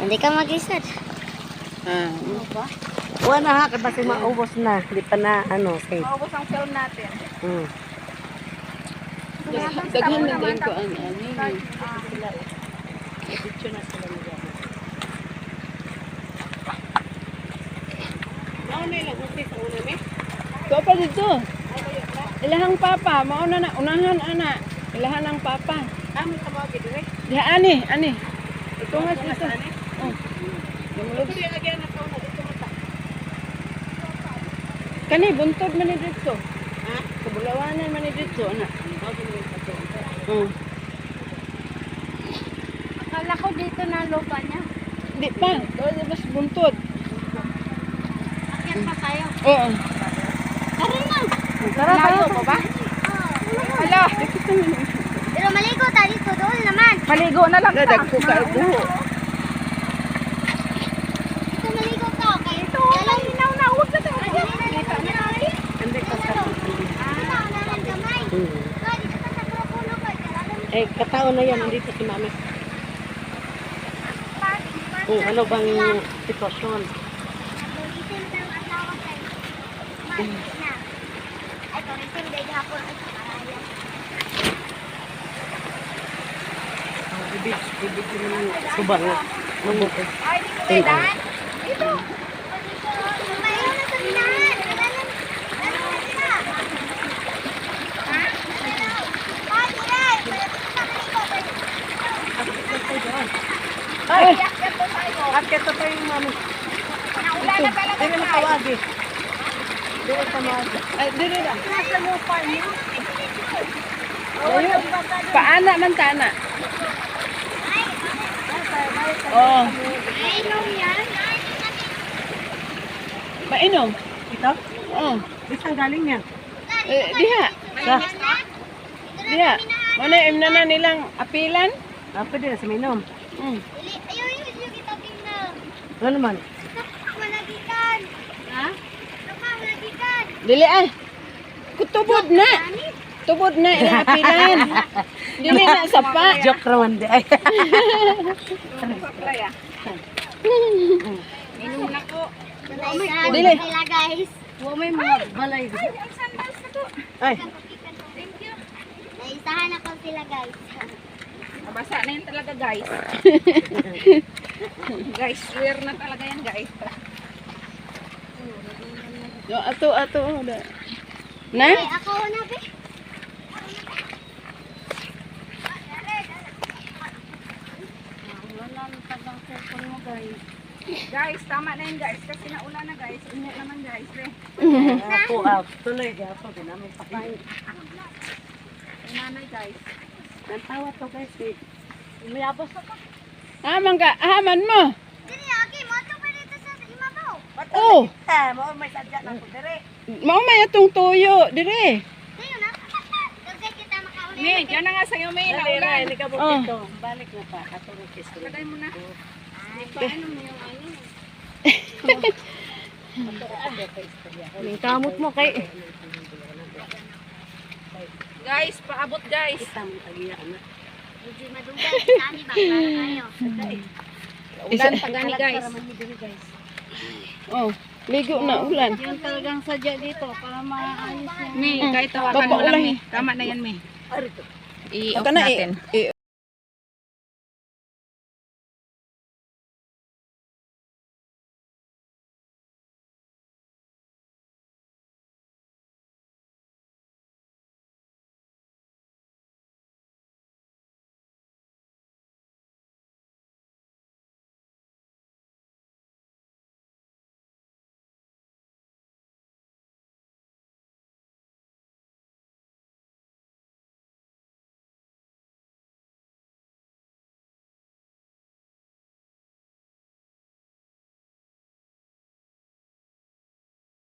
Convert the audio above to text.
Hindi ka mag-research. Ano ba? Wala ha, kasi maubos na. Hindi pa na, safe. Maubos ang film natin. Daghan na din ko ano. Picture na sila nila. Ko pa dito. Ilahang papa, mauna na unahan ana. Ilahan ang papa. May tawag dire. Ya ani. Ito nga dito. Oh. Pwede lagyan na taon na dito mata. Kani buntod man ni dito. Ha? Kabulawanan man ni dito ana. Akala ko dito na lupa niya. Di pa, doon mas buntod. Akyat pa tayo. Oo. Tara na. Layo pa ba? Hala. Pero maligo tayo dito. Doon naman. Maligo na lang Dadag ko ka buho. Dito maligo ka. Okay. Ito. Linaw na. Huwag na tayo. Hindi ka sa kataon na yan. Nandito si mami. Ano bang sitwasyon? Ibig naman subang. Mabuti. Ay, dito ba yan? Dito. Ay! Akyat po tayo. Akit na tayo mami. Naulan na talaga Hindi na tayo. tawagi. Hindi na tawagi. Ay, dili na. Nasa lupa niyo. Layo. Paana man tana. Oh, mainom. Ito? Oh. Isang galing niya. Diha. Diha. Mana imna nilang apilan? Pwede na sa minom. Ano naman? Dili ay. Kutubod na. Tubod na ilang apilan. Dili na sapa. Joke raman di ay. Playa. Minum na ko. Dili. Guys. Huwag may mga balay. Ay, sandals na to. Ay, Thank you. Naisahan ako sila guys. Nabasa na yun talaga, guys. Guys, swear na talaga yan, guys. Yo ato. Na? Ay, ako na be. wala na tagang cellphone mo guys. Guys, tama na yun, guys. Kasi nauna na, guys. Init naman, guys. Ako, tuloy di ako. Di namin pakain. Yung nanay, guys. Nantawa to guys eh. Mayabos ako. Haman mo. Dili aki mo to pa dito sa imabaw. Oh, Mo may sadya na ko dire. mao may atong tuyo dire. Dayo na. Kasi kita makauli. May, dyan na nga sa'yo, May. Dali na, Naulan. hindi ka Oh. dito. Balik na pa. Katulog kiss ko. Lagay mo na. Paano mo yung ano? May kamot mo kay. Guys, paabot, guys. Tama tagiya na. Hindi madugan. Kami ba? Para kayo. Ulan pa gani, guys. Oh, ligo na ulan. Yan talagang sadya dito para maayos yan. May, kahit tawakan mo lang, Papaulan. May. Tama na yan, May. Arito. I-off Kana natin.